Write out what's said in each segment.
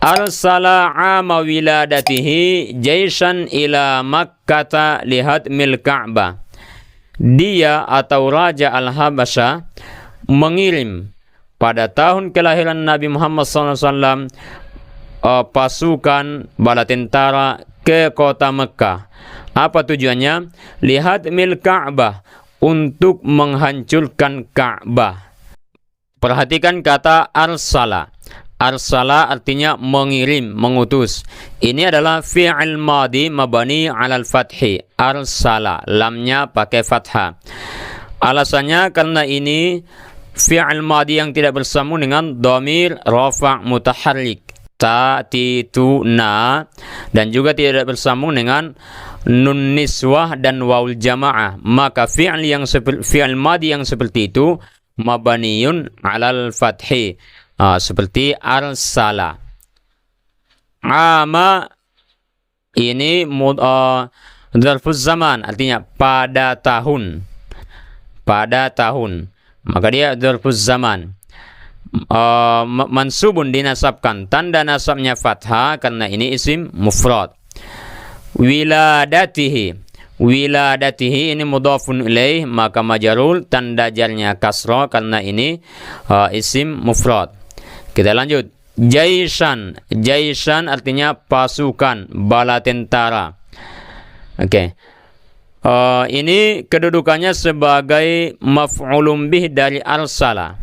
Arsala ama wiladatihi jaisan ila Makkata lihadmil Ka'bah. Dia atau Raja Al-Habasya mengirim pada tahun kelahiran Nabi Muhammad SAW pasukan bala tentara ke kota Mekah. Apa tujuannya? Lihadmil Ka'bah, untuk menghancurkan Ka'bah. Perhatikan kata arsala. Arsala artinya mengirim, mengutus. Ini adalah fi'il madi mabani 'alal fathi. Arsala, lamnya pakai fathah. Alasannya karena ini fi'il madi yang tidak bersambung dengan dhamir rafa' mutaharrik, ta, ti, tu, na, dan juga tidak bersambung dengan nun niswah dan waul jamaah. Maka fi'il madi yang seperti itu mabaniyun 'alal fathi. Seperti arsala. Ama ini dzarfuz zaman, artinya pada tahun. Pada tahun. Maka dia dzarfuz zaman. Mansubun, dinasabkan. Tanda nasabnya fathah karena ini isim mufrad. Wiladatihi. Wiladatihi ini mudhafun ilaih, maka majrur tanda jarnya kasra karena ini isim mufrad. Kita lanjut. Jaisan. Jaisan artinya pasukan, bala tentara. Oke. Ini kedudukannya sebagai maf'ulun bih dari arsala.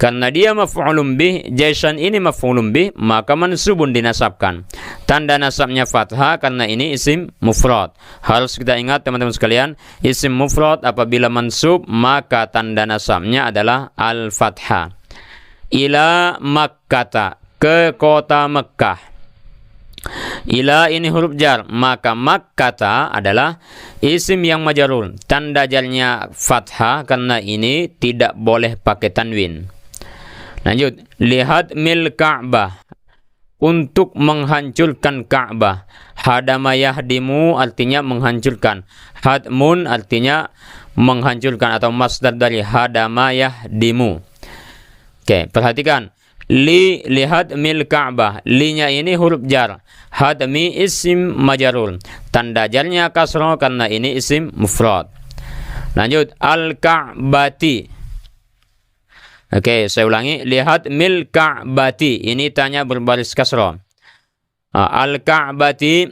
Karena dia maf'ulun bih, jaisan ini maf'ulun bih, maka mansubun, dinasabkan. Tanda nasabnya fathah karena ini isim mufrad. Harus kita ingat teman-teman sekalian, isim mufrad apabila mansub maka tanda nasabnya adalah al-fathah. Ila Makkata, ke kota Mekah. Ila ini huruf jar, maka Makkata adalah isim yang majrur. Tanda jarnya fathah karena ini tidak boleh pakai tanwin. Lanjut. Lihadmil Ka'bah, untuk menghancurkan Ka'bah. Hadama yahdimu artinya menghancurkan. Hadmun artinya menghancurkan atau masdar dari hadama yahdimu. Oke, perhatikan. Lihadmil Ka'bah. Linya ini huruf jar. Hadmi isim majrur. Tanda jarnya kasrah karena ini isim mufrad. Lanjut. Al-Ka'bati. Oke, saya ulangi. Lihadmil Ka'bati. Ini tanya berbaris kasrah. Al-Ka'bati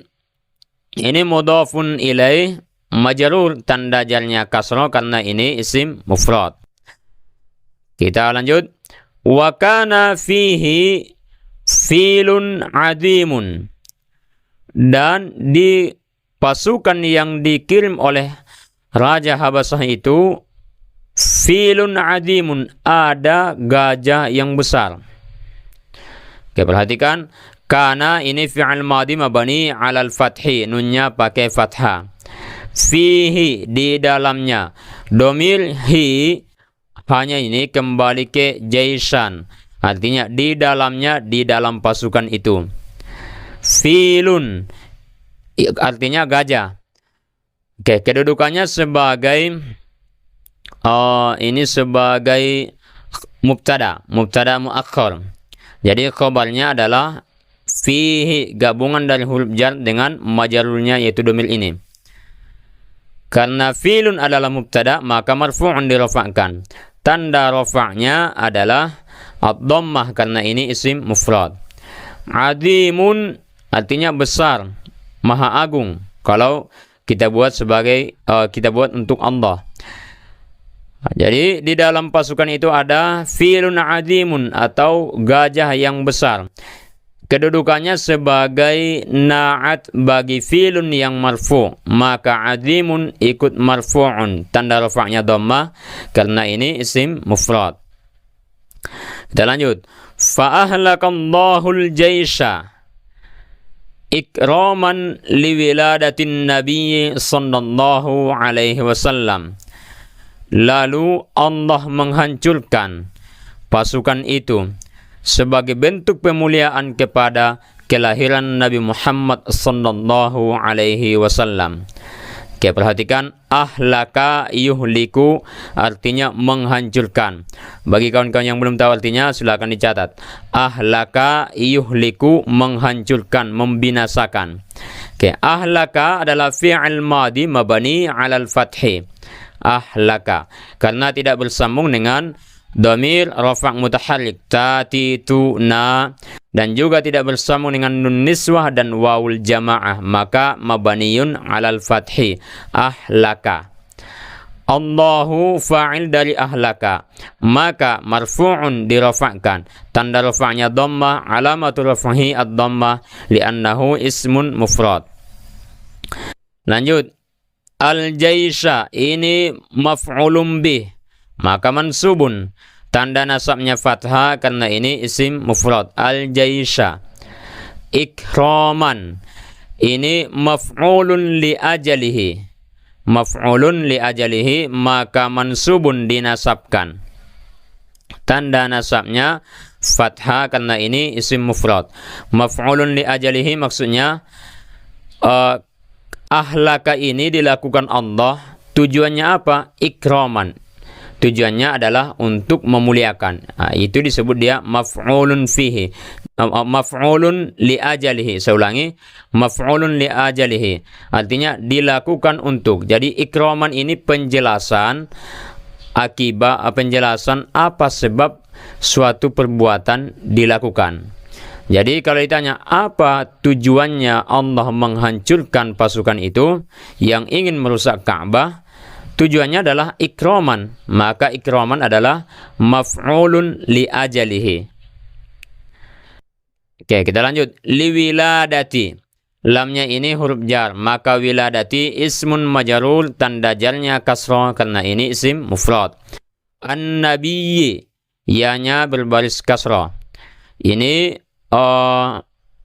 ini mudhafun ilaih, majrur, tanda jarnya kasrah karena ini isim mufrad. Kita lanjut. Wa kana fihi filun adimun, dan di pasukan yang dikirim oleh Raja Habasyah itu filun adimun, ada gajah yang besar. Oke, perhatikan. Kana ini fi'il madi mabani 'alal fathi, nunnya pakai fathah. Fihi, di dalamnya. Domir hi hanya ini kembali ke jaisan, artinya di dalamnya, di dalam pasukan itu. Filun artinya gajah. Oke, kedudukannya sebagai ini sebagai mubtada muakhkhar. Jadi khabarnya adalah fihi, gabungan dari huruf jar dengan majrurnya yaitu domir ini. Karena filun adalah mubtada, maka marfu'un dirafa'kan. Tanda rafa'nya adalah ad-dhammah karena ini isim mufrad. Adimun artinya besar, maha agung. Kalau kita buat sebagai kita buat untuk Allah. Jadi di dalam pasukan itu ada filun adimun atau gajah yang besar. Kedudukannya sebagai na'at bagi filun yang marfu', maka adimun ikut marfu'un, tanda rafa'nya dhammah karena ini isim mufrad. Kita lanjut. Fa ahlakallahul jaisha ikraman liwiladatin nabiy sallallahu alaihi wasallam. Lalu Allah menghancurkan pasukan itu sebagai bentuk pemuliaan kepada kelahiran Nabi Muhammad sallallahu alaihi wasallam. Oke, perhatikan ahlaka yuhliku artinya menghancurkan. Bagi kawan-kawan yang belum tahu artinya silakan dicatat. Ahlaka yuhliku menghancurkan, membinasakan. Oke, ahlaka adalah fi'il madi mabani 'alal fathi. Ahlaka karena tidak bersambung dengan dhamir rafa' mutaharrik tati tu na dan juga tidak bersambung dengan nun niswah dan wawul jamaah, maka mabaniyun 'alal fathi. Ahlaka. Allahu fa'il dari ahlaka, maka marfu'un dirafa'kan, tanda rafa'nya dhammah, alamatu raf'ihi ad-dhammah li'annahu ismun mufrad. Lanjut, al-jaisha ini maf'ulun bih, maka mansubun, tanda nasabnya fathah karena ini isim mufrad. Al-jaisha. Ikraman ini maf'ulun li ajalihi, maf'ulun li ajalihi, maka mansubun dinasabkan, tanda nasabnya fathah karena ini isim mufrad. Maf'ulun li ajalihi maksudnya ahlaka ini dilakukan Allah, tujuannya apa? Ikraman, tujuannya adalah untuk memuliakan. Itu disebut dia maf'ulun fihi, maf'ulun li ajalihi. Saya ulangi, maf'ulun li ajalihi artinya dilakukan untuk. Jadi ikraman ini penjelasan akibat, penjelasan apa sebab suatu perbuatan dilakukan. Jadi kalau ditanya apa tujuannya Allah menghancurkan pasukan itu yang ingin merusak Ka'bah, tujuannya adalah ikraman, maka ikraman adalah maf'ulun li ajalihi. Oke, kita lanjut. Liwiladati, lamnya ini huruf jar, maka wiladati ismun majrur, tanda jarnya kasrah karena ini isim mufrad. An-nabiyyi, ya-nya berbaris kasrah, ini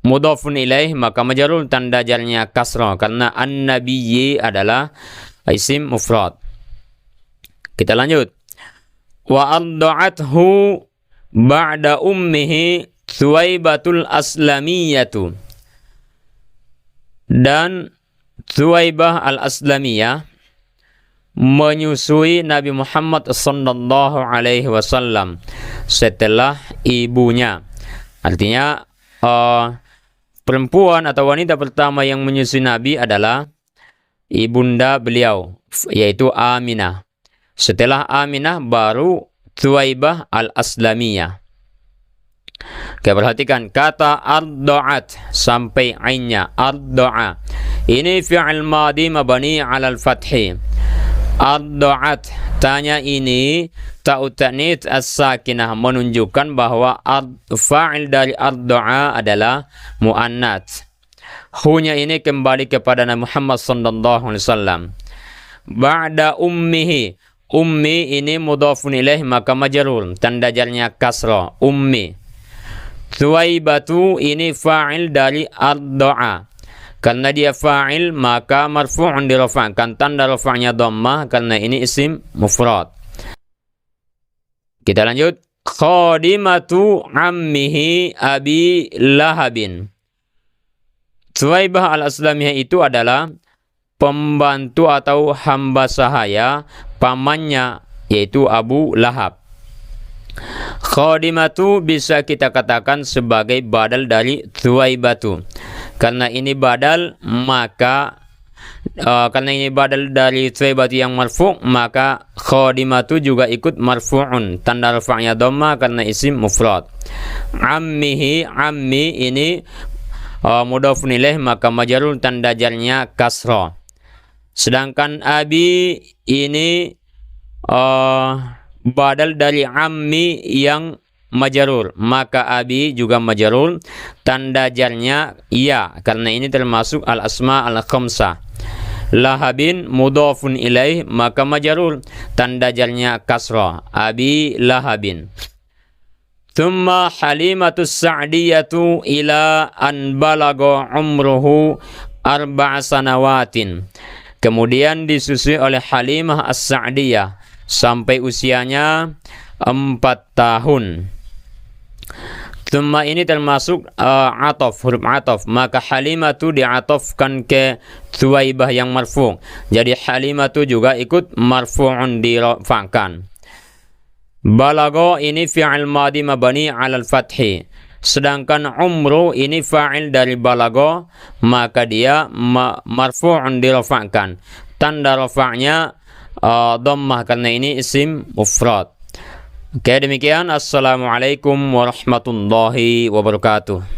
mudhafun ilaih, maka majrur, tanda jarnya kasrah karena an-nabiyyi adalah isim mufrad. Kita lanjut. Wa arda'athu ba'da ummihi Thuwaibatul Aslamiyatu, dan Thuwaibah al-Aslamiyah menyusui Nabi Muhammad sallallahu alaihi wasallam setelah ibunya. Artinya perempuan atau wanita pertama yang menyusui Nabi adalah ibunda beliau, yaitu Aminah. Setelah Aminah baru Thuwaibah al-Aslamiyah. Oke, perhatikan kata arda'at sampai ainnya, arda'a ini fi'il madi mabani 'alal fathi. Arda'at, tanya ini ta'u ta'nits as-sakinah, menunjukkan bahwa fa'il dari arda'a adalah muannats. Hunya ini kembali kepada Nabi Muhammad sallallahu alaihi wasallam. Ba'da ummihi, ummi ini mudhafun ilaih, maka majrur, tanda jarnya kasrah, ummi. Thuwaibatu ini fa'il dari arda'a, karena dia fa'il maka marfu'un dirafa'kan, tanda rafa'nya dhammah karena ini isim mufrad. Kita lanjut. Khadimatu ammihi Abi Lahabin. Thuwaibah al-Aslamiyah itu adalah pembantu atau hamba sahaya pamannya, yaitu Abu Lahab. Khadimatu bisa kita katakan sebagai badal dari Thuwaibatu. Karena ini badal, maka karena ini badal dari Thuwaibatu yang marfu', maka khadimatu juga ikut marfu'un, tanda rafa'nya dhamma karena isim mufrad. Ammihi, ammi ini mudhafun ilaih, maka majrur, tanda jarnya kasrah. Sedangkan abi ini badal dari ammi yang majrur, maka abi juga majrur, tanda jarnya ya karena ini termasuk al-asma al-khamsah. Lahabin mudhafun ilaih, maka majrur, tanda jarnya kasrah, Abi Lahabin. Thumma halimatus sa'diyatu ila an balaga umruhu 4 sanawatin. Kemudian disusui oleh Halimah as-Sa'diyah sampai usianya 4 tahun. Thumma ini termasuk atof, huruf atof. Maka halimatu diatofkan ke Thuwaibah yang marfu'. Jadi halimatu juga ikut marfu'un dirafa'kan. Balago ini fi'il madi mabani 'alal fathi. Sedangkan umru ini fa'il dari balago, maka dia marfu'un dirafa'kan. Tanda rafa'nya dhammah karena ini isim mufrad. Oke, demikian. Assalamualaikum warahmatullahi wabarakatuh.